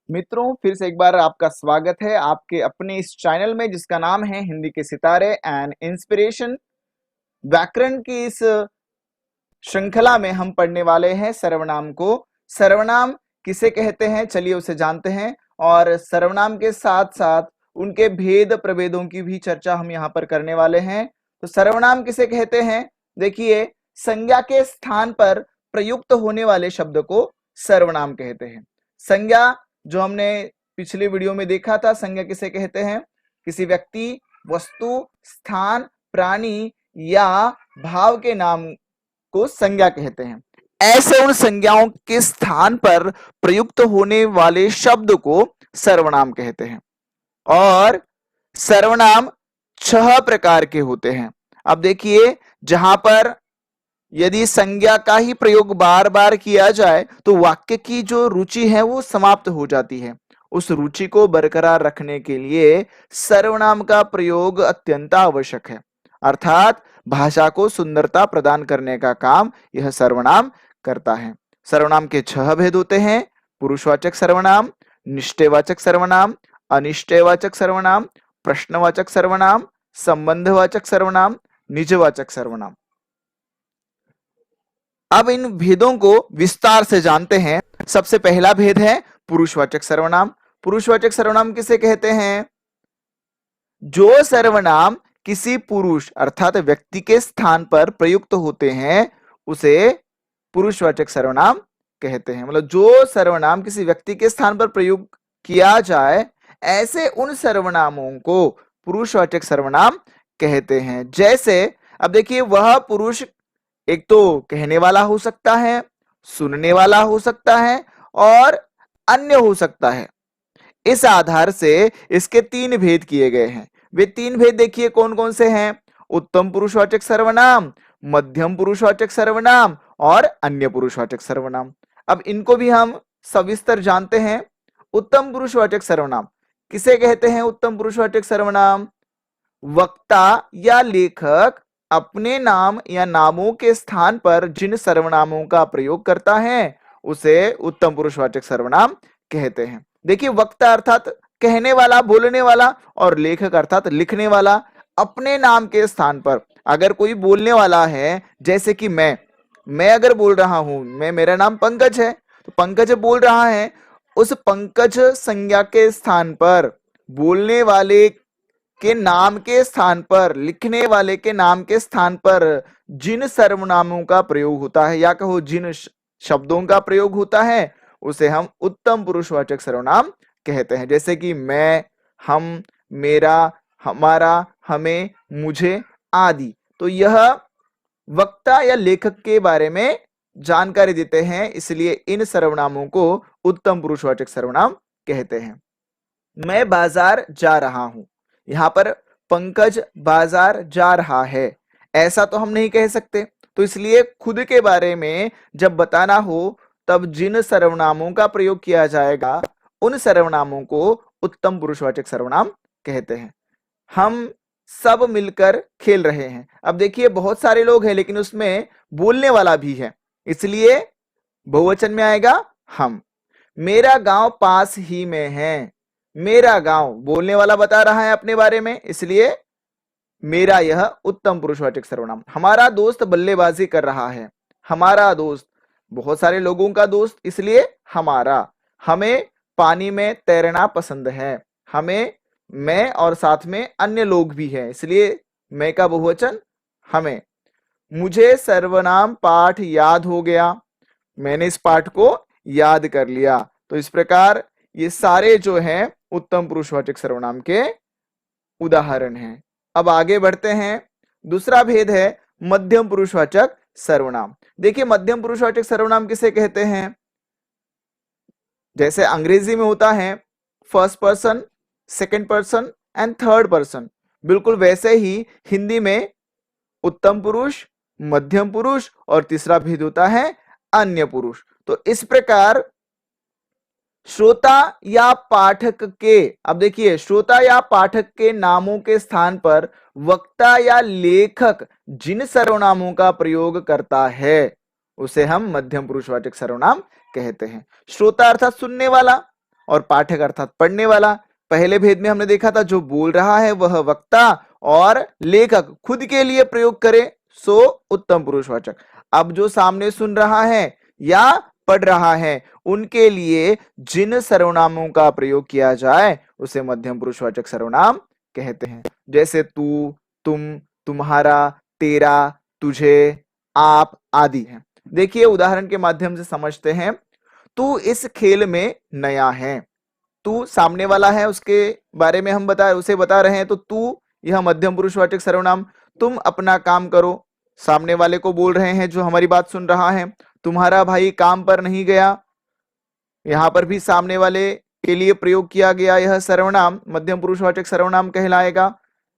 मित्रों, फिर से एक बार आपका स्वागत है आपके अपने इस चैनल में जिसका नाम है हिंदी के सितारे एंड इंस्पिरेशन। व्याकरण की इस श्रृंखला में हम पढ़ने वाले हैं सर्वनाम को। सर्वनाम किसे कहते हैं, चलिए उसे जानते हैं। और सर्वनाम के साथ साथ उनके भेद प्रभेदों की भी चर्चा हम यहाँ पर करने वाले हैं। तो सर्वनाम किसे कहते हैं, देखिए, संज्ञा के स्थान पर प्रयुक्त होने वाले शब्द को सर्वनाम कहते हैं। संज्ञा जो हमने पिछले वीडियो में देखा था, संज्ञा किसे कहते हैं, किसी व्यक्ति, वस्तु, स्थान, प्राणी या भाव के नाम को संज्ञा कहते हैं। ऐसे उन संज्ञाओं के स्थान पर प्रयुक्त होने वाले शब्द को सर्वनाम कहते हैं। और सर्वनाम 6 प्रकार के होते हैं। अब देखिए, जहां पर यदि संज्ञा का ही प्रयोग बार बार किया जाए तो वाक्य की जो रुचि है वो समाप्त हो जाती है। उस रुचि को बरकरार रखने के लिए सर्वनाम का प्रयोग अत्यंत आवश्यक है। अर्थात भाषा को सुंदरता प्रदान करने का काम यह सर्वनाम करता है। सर्वनाम के 6 भेद होते हैं: पुरुषवाचक सर्वनाम, निष्ठेवाचक सर्वनाम, अनिष्ठेवाचक सर्वनाम, प्रश्नवाचक सर्वनाम, संबंधवाचक सर्वनाम, निजवाचक सर्वनाम। अब इन भेदों को विस्तार से जानते हैं। सबसे पहला भेद है पुरुषवाचक सर्वनाम। पुरुषवाचक सर्वनाम किसे कहते हैं, जो सर्वनाम किसी पुरुष अर्थात व्यक्ति के स्थान पर प्रयुक्त होते हैं उसे पुरुषवाचक सर्वनाम कहते हैं। मतलब जो सर्वनाम किसी व्यक्ति के स्थान पर प्रयुक्त किया जाए ऐसे उन सर्वनामों को पुरुषवाचक सर्वनाम कहते हैं। जैसे अब देखिए, वह पुरुष एक तो कहने वाला हो सकता है, सुनने वाला हो सकता है और अन्य हो सकता है। इस आधार से इसके 3 भेद किए गए हैं। वे 3 भेद देखिए कौन कौन से हैं: उत्तम पुरुषवाचक सर्वनाम, मध्यम पुरुषवाचक सर्वनाम और अन्य पुरुषवाचक सर्वनाम। अब इनको भी हम सविस्तर जानते हैं। उत्तम पुरुषवाचक सर्वनाम किसे कहते हैं? उत्तम पुरुषवाचक सर्वनाम वक्ता या लेखक अपने नाम या नामों के स्थान पर जिन सर्वनामों का प्रयोग करता है उसे उत्तम पुरुषवाचक सर्वनाम कहते हैं। देखिए, वक्ता अर्थात कहने वाला, बोलने वाला, और लेखक अर्थात लिखने वाला। अपने नाम के स्थान पर अगर कोई बोलने वाला है, जैसे कि मैं अगर बोल रहा हूं, मेरा नाम पंकज है, तो पंकज बोल रहा है, उस पंकज संज्ञा के स्थान पर, बोलने वाले के नाम के स्थान पर, लिखने वाले के नाम के स्थान पर जिन सर्वनामों का प्रयोग होता है या कहो जिन शब्दों का प्रयोग होता है उसे हम उत्तम पुरुषवाचक सर्वनाम कहते हैं। जैसे कि मैं, हम, मेरा, हमारा, हमें, मुझे आदि। तो यह वक्ता या लेखक के बारे में जानकारी देते हैं, इसलिए इन सर्वनामों को उत्तम पुरुषवाचक सर्वनाम कहते हैं। मैं बाजार जा रहा हूं, यहां पर पंकज बाजार जा रहा है ऐसा तो हम नहीं कह सकते। तो इसलिए खुद के बारे में जब बताना हो तब जिन सर्वनामों का प्रयोग किया जाएगा उन सर्वनामों को उत्तम पुरुषवाचक सर्वनाम कहते हैं। हम सब मिलकर खेल रहे हैं। अब देखिए, बहुत सारे लोग हैं लेकिन उसमें बोलने वाला भी है, इसलिए बहुवचन में आएगा हम। मेरा गांव पास ही में है, मेरा गांव बोलने वाला बता रहा है अपने बारे में, इसलिए मेरा यह उत्तम पुरुषवाचक सर्वनाम। हमारा दोस्त बल्लेबाजी कर रहा है, हमारा दोस्त बहुत सारे लोगों का दोस्त, इसलिए हमारा। हमें पानी में तैरना पसंद है, हमें, मैं और साथ में अन्य लोग भी हैं, इसलिए मैं का बहुवचन हमें। मुझे सर्वनाम पाठ याद हो गया, मैंने इस पाठ को याद कर लिया। तो इस प्रकार ये सारे जो हैं उत्तम पुरुषवाचक सर्वनाम के उदाहरण हैं। अब आगे बढ़ते हैं। दूसरा भेद है मध्यम पुरुषवाचक सर्वनाम। देखिए, मध्यम पुरुषवाचक सर्वनाम किसे कहते हैं? जैसे अंग्रेजी में होता है first person, second person and third person, बिल्कुल वैसे ही हिंदी में उत्तम पुरुष, मध्यम पुरुष और तीसरा भेद होता है अन्य पुरुष। तो इस प्रकार श्रोता या पाठक के, अब देखिए, श्रोता या पाठक के नामों के स्थान पर वक्ता या लेखक जिन सर्वनामों का प्रयोग करता है उसे हम मध्यम पुरुषवाचक सर्वनाम कहते हैं। श्रोता अर्थात सुनने वाला, और पाठक अर्थात पढ़ने वाला। पहले भेद में हमने देखा था जो बोल रहा है वह वक्ता और लेखक खुद के लिए प्रयोग करे सो उत्तम पुरुषवाचक। अब जो सामने सुन रहा है या पढ़ रहा है उनके लिए जिन सर्वनामों का प्रयोग किया जाए उसे मध्यम पुरुषवाचक सर्वनाम कहते हैं। जैसे तू, तुम, तुम्हारा, तेरा, तुझे, आप आदि हैं। देखिए उदाहरण के माध्यम से समझते हैं। तू इस खेल में नया है। तू सामने वाला है, उसके बारे में हम उसे बता रहे हैं, तो तू यह मध्यम पुरुषवाचक सर्वनाम। तुम अपना काम करो, सामने वाले को बोल रहे हैं जो हमारी बात सुन रहा है। तुम्हारा भाई काम पर नहीं गया, यहां पर भी सामने वाले के लिए प्रयोग किया गया यह सर्वनाम मध्यम पुरुषवाचक सर्वनाम कहलाएगा।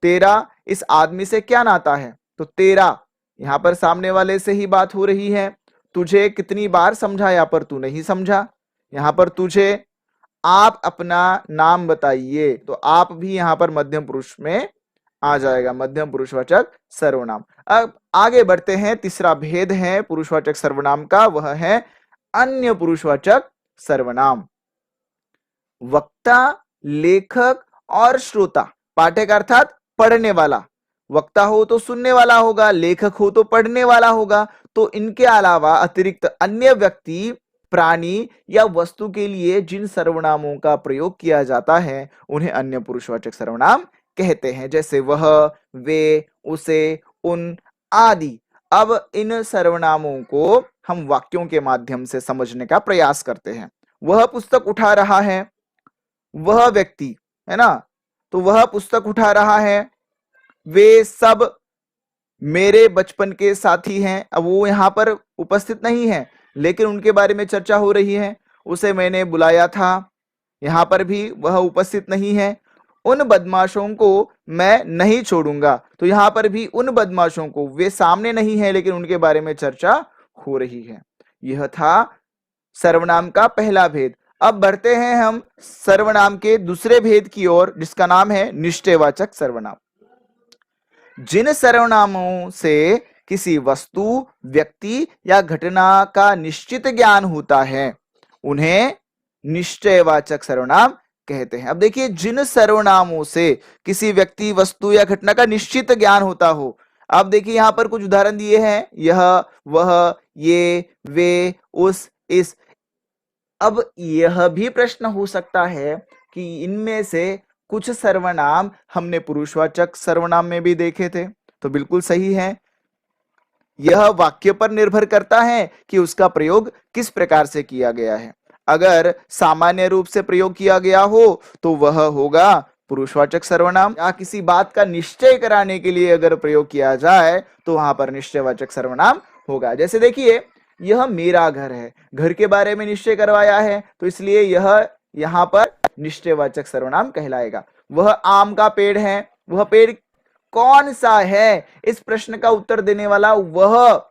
तेरा इस आदमी से क्या नाता है, तो तेरा यहां पर सामने वाले से ही बात हो रही है। तुझे कितनी बार समझाया पर तू नहीं समझा, यहां पर तुझे। आप अपना नाम बताइए, तो आप भी यहां पर मध्यम पुरुष में आ जाएगा, मध्यम पुरुषवाचक सर्वनाम। अब आगे बढ़ते हैं। तीसरा भेद है पुरुषवाचक सर्वनाम का, वह है अन्य पुरुषवाचक सर्वनाम। वक्ता, लेखक और श्रोता। पाठक अर्थात पढ़ने वाला, वक्ता हो तो सुनने वाला होगा, लेखक हो तो पढ़ने वाला होगा। तो इनके अलावा अतिरिक्त अन्य व्यक्ति, प्राणी या वस्तु के लिए जिन सर्वनामों का प्रयोग किया जाता है उन्हें अन्य पुरुषवाचक सर्वनाम कहते हैं। जैसे वह, वे, उसे, उन आदि। अब इन सर्वनामों को हम वाक्यों के माध्यम से समझने का प्रयास करते हैं। वह पुस्तक उठा रहा है, वह व्यक्ति है ना, तो वह पुस्तक उठा रहा है। वे सब मेरे बचपन के साथी हैं। अब वो यहाँ पर उपस्थित नहीं है लेकिन उनके बारे में चर्चा हो रही है। उसे मैंने बुलाया था, यहाँ पर भी वह उपस्थित नहीं है। उन बदमाशों को मैं नहीं छोड़ूंगा, तो यहाँ पर भी उन बदमाशों को, वे सामने नहीं है लेकिन उनके बारे में चर्चा हो रही है। यह था सर्वनाम का पहला भेद। अब बढ़ते हैं हम सर्वनाम के दूसरे भेद की ओर, जिसका नाम है निश्चयवाचक सर्वनाम। जिन सर्वनामों से किसी वस्तु, व्यक्ति या घटना का निश्चित ज्ञान होता है उन्हें निश्चयवाचक सर्वनाम कहते हैं। अब देखिए, जिन सर्वनामों से किसी व्यक्ति, वस्तु या घटना का निश्चित ज्ञान होता हो। अब देखिए यहां पर कुछ उदाहरण दिए हैं, यह, वह, ये, वे, उस, इस। अब यह भी प्रश्न हो सकता है कि इनमें से कुछ सर्वनाम हमने पुरुषवाचक सर्वनाम में भी देखे थे, तो बिल्कुल सही है। यह वाक्य पर निर्भर करता है कि उसका प्रयोग किस प्रकार से किया गया है। अगर सामान्य रूप से प्रयोग किया गया हो तो वह होगा पुरुषवाचक सर्वनाम, या किसी बात का निश्चय कराने के लिए अगर प्रयोग किया जाए तो वहां पर निश्चयवाचक सर्वनाम होगा। जैसे देखिए, यह मेरा घर है, घर के बारे में निश्चय करवाया है तो इसलिए यह यहां पर निश्चयवाचक सर्वनाम कहलाएगा। वह आम का पेड़ है, वह पेड़ कौन सा है, इस प्रश्न का उत्तर देने वाला वह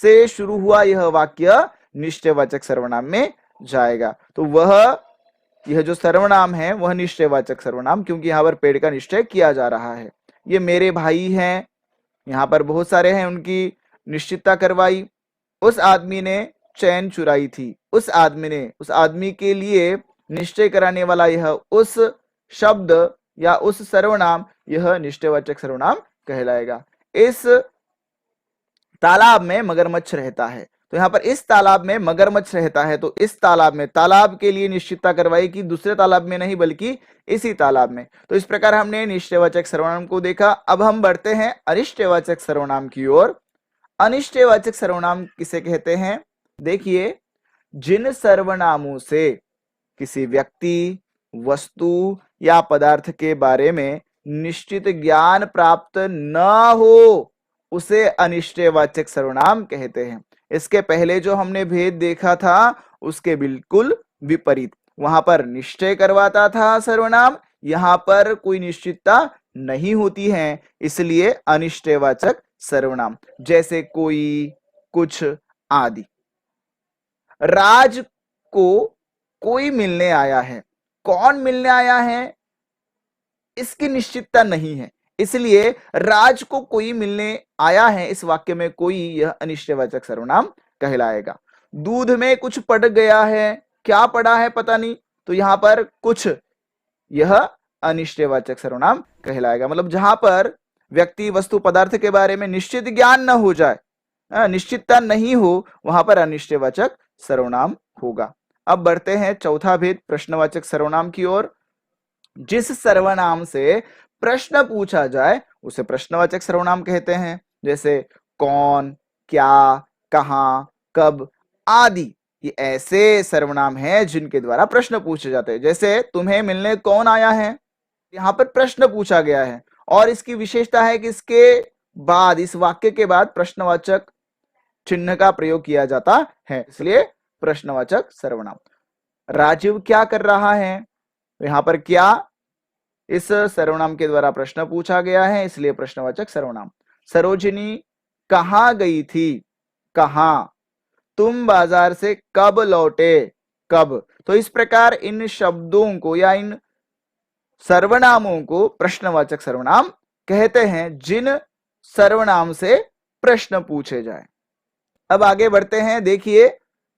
से शुरू हुआ यह वाक्य निश्चयवाचक सर्वनाम में जाएगा। तो वह, यह जो सर्वनाम है वह निश्चयवाचक सर्वनाम, क्योंकि यहां पर पेड़ का निश्चय किया जा रहा है। ये मेरे भाई हैं, यहां पर बहुत सारे हैं, उनकी निश्चितता करवाई। उस आदमी ने चैन चुराई थी, उस आदमी ने, उस आदमी के लिए निश्चय कराने वाला यह उस शब्द या उस सर्वनाम, यह निश्चयवाचक सर्वनाम कहलाएगा। इस तालाब में मगरमच्छ रहता है, तो यहाँ पर इस तालाब में मगरमच्छ रहता है, तो इस तालाब में, तालाब के लिए निश्चितता करवाई कि दूसरे तालाब में नहीं बल्कि इसी तालाब में। तो इस प्रकार हमने निश्चयवाचक सर्वनाम को देखा। अब हम बढ़ते हैं अनिश्चयवाचक सर्वनाम की ओर। अनिश्चयवाचक सर्वनाम किसे कहते हैं? देखिए, जिन सर्वनामों से किसी व्यक्ति, वस्तु या पदार्थ के बारे में निश्चित ज्ञान प्राप्त न हो उसे अनिश्चयवाचक सर्वनाम कहते हैं। इसके पहले जो हमने भेद देखा था उसके बिल्कुल विपरीत, वहां पर निश्चय करवाता था सर्वनाम, यहां पर कोई निश्चितता नहीं होती है, इसलिए अनिश्चयवाचक सर्वनाम। जैसे कोई, कुछ आदि। राज को कोई मिलने आया है, कौन मिलने आया है इसकी निश्चितता नहीं है, इसलिए राज को कोई मिलने आया है, इस वाक्य में कोई, यह अनिश्चयवाचक सर्वनाम कहलाएगा। दूध में कुछ पड़ गया है, क्या पड़ा है पता नहीं, तो यहां पर कुछ, यह अनिश्चयवाचक सर्वनाम कहलाएगा। मतलब जहां पर व्यक्ति, वस्तु, पदार्थ के बारे में निश्चित ज्ञान न हो जाए, निश्चितता नहीं हो, वहां पर अनिश्चयवाचक सर्वनाम होगा। अब बढ़ते हैं चौथा भेद प्रश्नवाचक सर्वनाम की ओर। जिस सर्वनाम से प्रश्न पूछा जाए उसे प्रश्नवाचक सर्वनाम कहते हैं। जैसे कौन, क्या, कहां, कब आदि, ये ऐसे सर्वनाम हैं जिनके द्वारा प्रश्न पूछे जाते हैं। जैसे तुम्हें मिलने कौन आया है, यहां पर प्रश्न पूछा गया है और इसकी विशेषता है कि इसके बाद, इस वाक्य के बाद प्रश्नवाचक चिन्ह का प्रयोग किया जाता है, इसलिए प्रश्नवाचक सर्वनाम। राजीव क्या कर रहा है, तो यहां पर क्या इस सर्वनाम के द्वारा प्रश्न पूछा गया है, इसलिए प्रश्नवाचक सर्वनाम। सरोजिनी कहां गई थी, कहां। तुम बाजार से कब लौटे, कब। तो इस प्रकार इन शब्दों को या इन सर्वनामों को प्रश्नवाचक सर्वनाम कहते हैं जिन सर्वनाम से प्रश्न पूछे जाए। अब आगे बढ़ते हैं। देखिए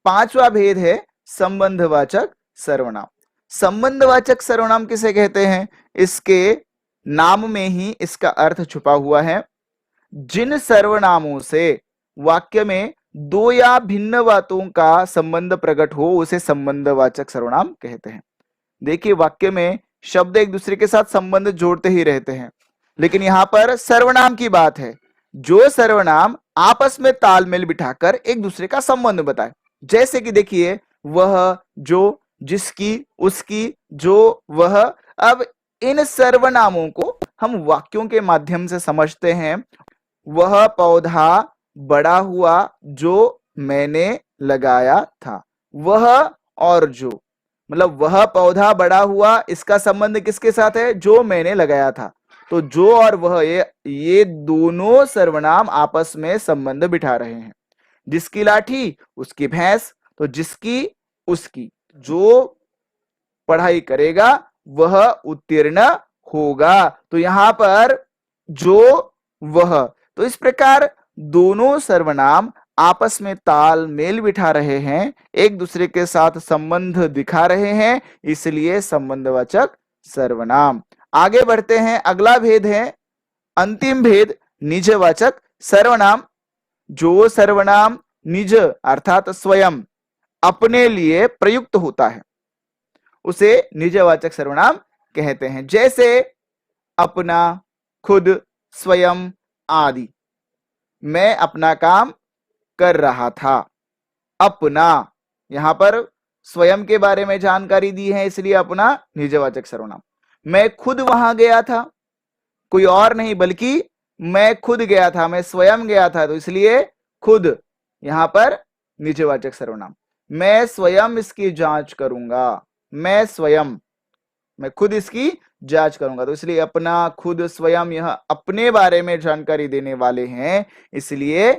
पांचवा भेद है संबंधवाचक सर्वनाम। संबंधवाचक सर्वनाम किसे कहते हैं, इसके नाम में ही इसका अर्थ छुपा हुआ है। जिन सर्वनामों से वाक्य में दो या भिन्न बातों का संबंध प्रकट हो उसे संबंधवाचक सर्वनाम कहते हैं। देखिए वाक्य में शब्द एक दूसरे के साथ संबंध जोड़ते ही रहते हैं, लेकिन यहां पर सर्वनाम की बात है। जो सर्वनाम आपस में तालमेल बिठाकर एक दूसरे का संबंध बताए। जैसे कि देखिए वह, जो, जिसकी, उसकी, जो, वह। अब इन सर्वनामों को हम वाक्यों के माध्यम से समझते हैं। वह पौधा बड़ा हुआ जो मैंने लगाया था। वह और जो, मतलब वह पौधा बड़ा हुआ, इसका संबंध किसके साथ है, जो मैंने लगाया था। तो जो और वह, ये दोनों सर्वनाम आपस में संबंध बिठा रहे हैं। जिसकी लाठी उसकी भैंस, तो जिसकी उसकी। जो पढ़ाई करेगा वह उत्तीर्ण होगा, तो यहां पर जो, वह। तो इस प्रकार दोनों सर्वनाम आपस में तालमेल बिठा रहे हैं, एक दूसरे के साथ संबंध दिखा रहे हैं, इसलिए संबंधवाचक सर्वनाम। आगे बढ़ते हैं। अगला भेद है अंतिम भेद निजवाचक सर्वनाम। जो सर्वनाम निज अर्थात स्वयं, अपने लिए प्रयुक्त होता है उसे निजवाचक सर्वनाम कहते हैं। जैसे अपना, खुद, स्वयं आदि। मैं अपना काम कर रहा था। अपना, यहां पर स्वयं के बारे में जानकारी दी है, इसलिए अपना निजवाचक सर्वनाम। मैं खुद वहां गया था, कोई और नहीं बल्कि मैं खुद गया था, मैं स्वयं गया था, तो इसलिए खुद यहां पर निजवाचक सर्वनाम। मैं स्वयं इसकी जांच करूंगा, मैं स्वयं, मैं खुद इसकी जांच करूंगा, तो इसलिए अपना, खुद, स्वयं, यह अपने बारे में जानकारी देने वाले हैं, इसलिए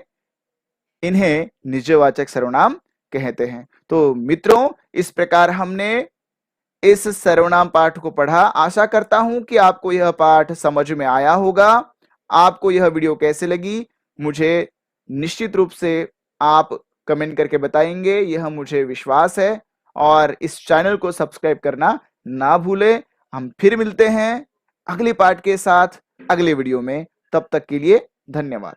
इन्हें निजवाचक सर्वनाम कहते हैं। तो मित्रों, इस प्रकार हमने इस सर्वनाम पाठ को पढ़ा। आशा करता हूं कि आपको यह पाठ समझ में आया होगा। आपको यह वीडियो कैसे लगी मुझे निश्चित रूप से आप कमेंट करके बताएंगे, यह मुझे विश्वास है। और इस चैनल को सब्सक्राइब करना ना भूलें। हम फिर मिलते हैं अगले पाठ के साथ अगले वीडियो में। तब तक के लिए धन्यवाद।